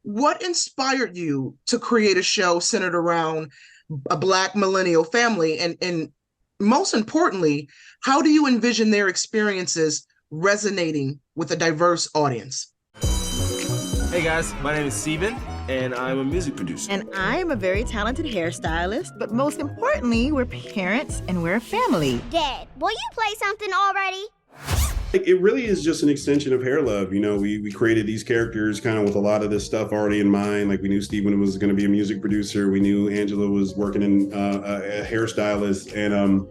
what inspired you to create a show centered around a Black millennial family? And most importantly, how do you envision their experiences resonating with a diverse audience? Hey guys, my name is Steven, and I'm a music producer. And I'm a very talented hairstylist, but most importantly, we're parents and we're a family. Dad, will you play something already? It really is just an extension of Hair Love. You know, we created these characters kind of with a lot of this stuff already in mind. Like we knew Steven was going to be a music producer. We knew Angela was working in a hairstylist. And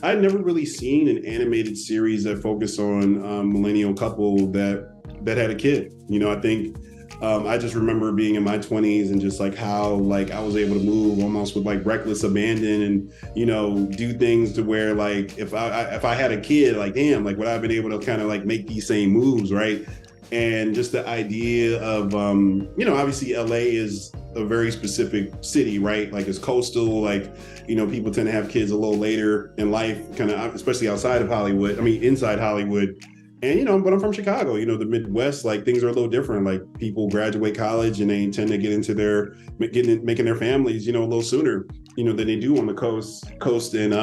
I'd never really seen an animated series that focused on a millennial couple that had a kid. You know, I think I just remember being in my 20s and just like how like I was able to move almost with like reckless abandon and, you know, do things to where like if I had a kid, like, damn, like would I have been able to kind of like make these same moves, right? And just the idea of, you know, obviously LA is a very specific city, right? Like it's coastal, like, you know, people tend to have kids a little later in life, kind of, especially outside of Hollywood, I mean, inside Hollywood. And, you know, but I'm from Chicago, you know, the Midwest, like things are a little different. Like people graduate college and they tend to get into making their families, you know, a little sooner, you know, than they do on the coast. And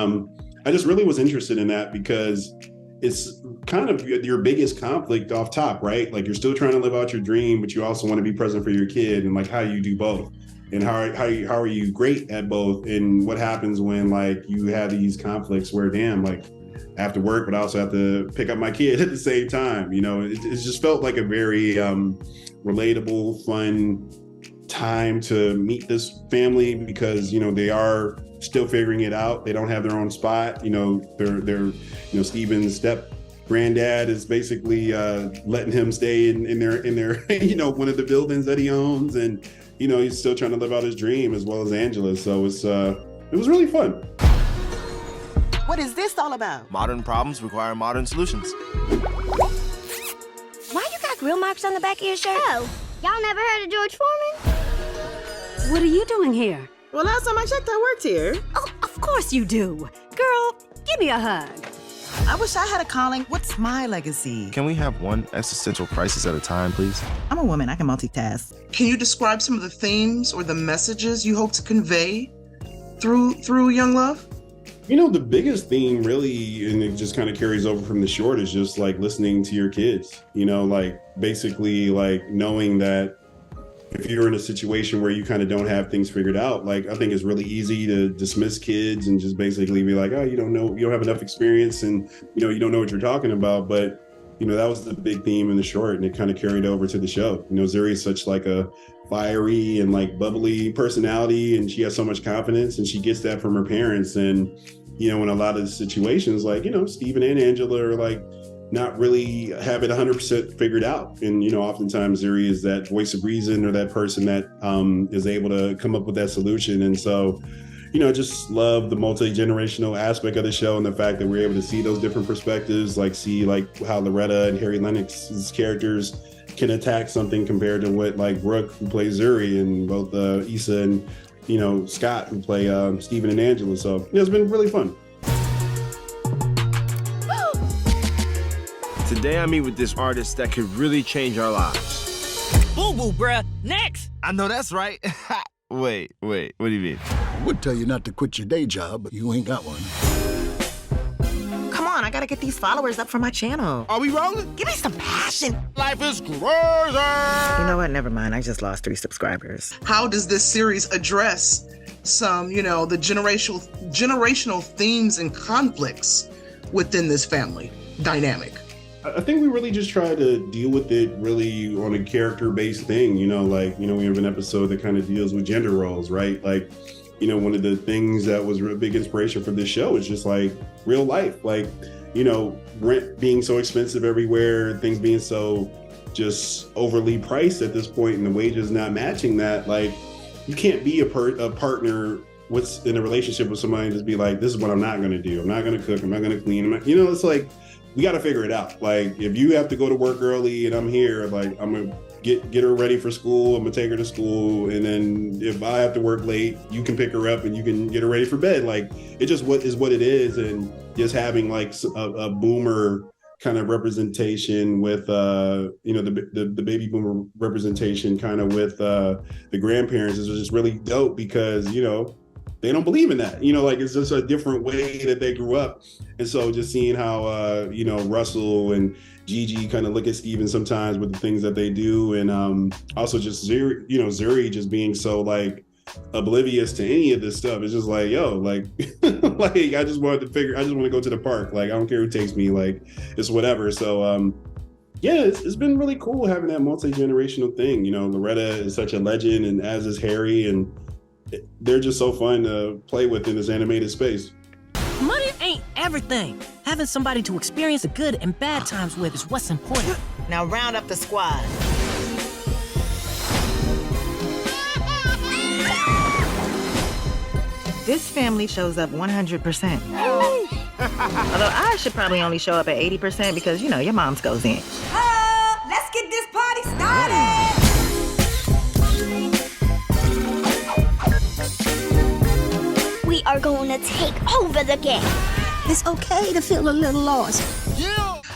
I just really was interested in that because it's kind of your biggest conflict off top, right? Like you're still trying to live out your dream, but you also want to be present for your kid, and like how you do both. And how are you great at both? And what happens when like you have these conflicts where, damn, like I have to work, but I also have to pick up my kid at the same time. You know, it just felt like a very relatable, fun time to meet this family because, you know, they are still figuring it out. They don't have their own spot. You know, they're you know, Steven's step granddad is basically letting him stay in their you know, one of the buildings that he owns, and you know, he's still trying to live out his dream as well as Angela. So it was really fun. What is this all about? Modern problems require modern solutions. Why you got grill marks on the back of your shirt? Oh, y'all never heard of George Foreman? What are you doing here? Well, last time I checked, I worked here. Oh, of course you do. Girl, give me a hug. I wish I had a calling. What's my legacy? Can we have one existential crisis at a time, please? I'm a woman. I can multitask. Can you describe some of the themes or the messages you hope to convey through Young Love? You know, the biggest theme really, and it just kind of carries over from the short, is just like listening to your kids, you know, like basically like knowing that if you're in a situation where you kind of don't have things figured out, like I think it's really easy to dismiss kids and just basically be like, oh, you don't know, you don't have enough experience and, you know, you don't know what you're talking about. But, you know, that was the big theme in the short, and it kind of carried over to the show. You know, Zuri is such like a fiery and like bubbly personality, and she has so much confidence, and she gets that from her parents. And, you know, in a lot of the situations, like, you know, Steven and Angela are like not really have it 100% figured out. And, you know, oftentimes Zuri is that voice of reason or that person that is able to come up with that solution. And so, you know, I just love the multi-generational aspect of the show and the fact that we're able to see those different perspectives, like see like how Loretta and Harry Lennox's characters can attack something compared to what like Brooke, who plays Zuri, and both Issa and, you know, Scott, who play Steven and Angela. So yeah, it's been really fun. Today I meet with this artist that could really change our lives. Boo-boo, bruh. Next. I know that's right. Wait, what do you mean? I would tell you not to quit your day job, but you ain't got one. Come on, I gotta get these followers up for my channel. Are we rolling? Give me some passion. Life is crazy! You know what? Never mind. I just lost 3 subscribers. How does this series address some, you know, the generational themes and conflicts within this family dynamic? I think we really just try to deal with it really on a character-based thing, you know, like, you know, we have an episode that kind of deals with gender roles, right? Like, you know, one of the things that was a big inspiration for this show is just like real life, like, you know, rent being so expensive everywhere, things being so just overly priced at this point and the wages not matching that. Like, you can't be a partner what's in a relationship with somebody and just be like, this is what I'm not going to do. I'm not going to cook. I'm not going to clean. You know, it's like, we got to figure it out. Like, if you have to go to work early and I'm here, like, I'm going to get her ready for school. I'm going to take her to school. And then if I have to work late, you can pick her up and you can get her ready for bed. Like, it just what is what it is. And just having like a boomer kind of representation with the baby boomer representation kind of with the grandparents is just really dope because they don't believe in that, like it's just a different way that they grew up. And so just seeing how Russell and Gigi kind of look at Steven sometimes with the things that they do, and also just Zuri just being so like oblivious to any of this stuff. It's just like, yo, like like I just want to go to the park, like I don't care who takes me, like it's whatever. So yeah, it's been really cool having that multi-generational thing. Loretta is such a legend, and as is Harry, and they're just so fun to play with in this animated space. Money ain't everything. Having somebody to experience the good and bad times with is what's important. Now round up the squad. This family shows up 100%. Although I should probably only show up at 80% because, your mom's goes in. Let's get this party started! We are going to take over the game. It's okay to feel a little lost.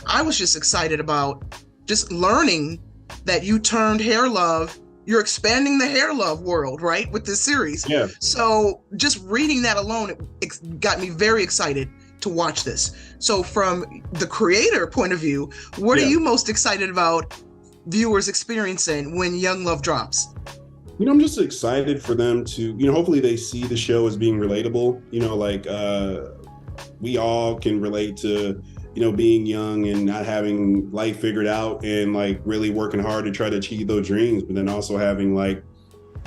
I was just excited about just learning that you turned Hair Love. You're expanding the Hair Love world, right, with this series. Yeah. So just reading that alone, it got me very excited to watch this. So from the creator point of view, what are you most excited about viewers experiencing when Young Love drops? I'm just excited for them to, hopefully they see the show as being relatable. We all can relate to, being young and not having life figured out and like really working hard to try to achieve those dreams, but then also having like,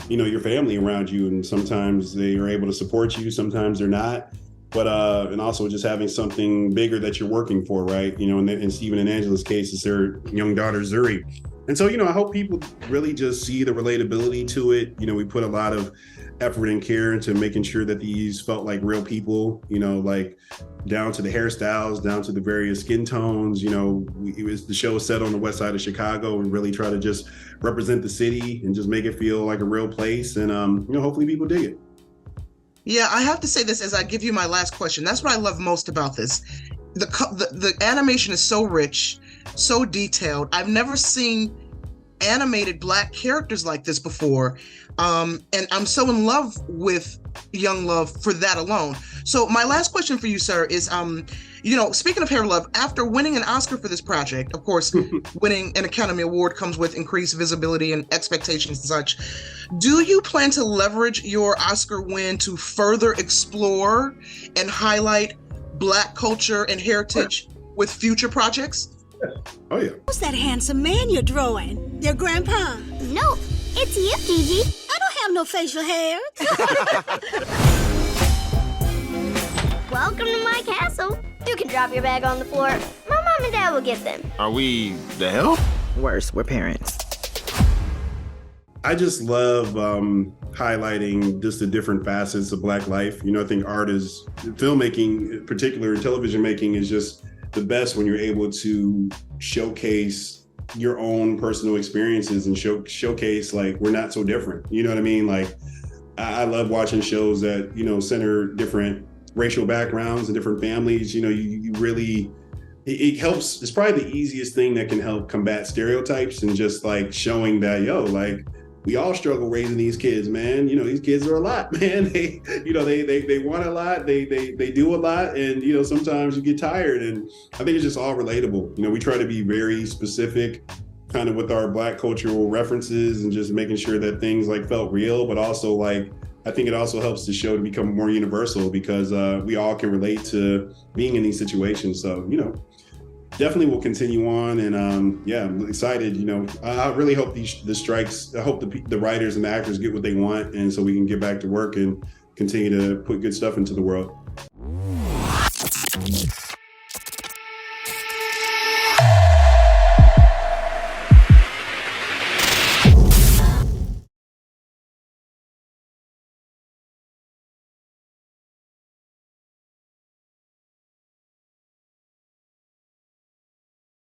your family around you, and sometimes they are able to support you, sometimes they're not. But and also just having something bigger that you're working for, right? In Steven and Angela's case, it's their young daughter Zuri. And so, I hope people really just see the relatability to it. We put a lot of effort and care into making sure that these felt like real people, like down to the hairstyles, down to the various skin tones. The show is set on the west side of Chicago, and really try to just represent the city and just make it feel like a real place. And, hopefully people dig it. Yeah, I have to say this as I give you my last question. That's what I love most about this. The animation is so rich, so detailed. I've never seen animated Black characters like this before. And I'm so in love with Young Love for that alone. So my last question for you, sir, is, speaking of Hair Love, after winning an Oscar for this project, of course, winning an Academy Award comes with increased visibility and expectations and such. Do you plan to leverage your Oscar win to further explore and highlight Black culture and heritage with future projects? Oh, yeah. Who's that handsome man you're drawing? Your grandpa? No, it's you, Gigi. I don't have no facial hair. Welcome to my castle. You can drop your bag on the floor. My mom and dad will get them. Are we the hell? Worse, we're parents. I just love highlighting just the different facets of Black life. I think art is, filmmaking in particular, and television making is just the best when you're able to showcase your own personal experiences and showcase like we're not so different. You know what I mean? Like I love watching shows that, center different racial backgrounds and different families. You really, it helps. It's probably the easiest thing that can help combat stereotypes, and just like showing that, like we all struggle raising these kids, man. These kids are a lot, man. They want a lot. They do a lot, and sometimes you get tired. And I think it's just all relatable. We try to be very specific, kind of with our Black cultural references, and just making sure that things like felt real, but also like I think it also helps the show to become more universal because we all can relate to being in these situations. So definitely will continue on, and I'm excited. I really hope the strikes. I hope the writers and the actors get what they want, and so we can get back to work and continue to put good stuff into the world.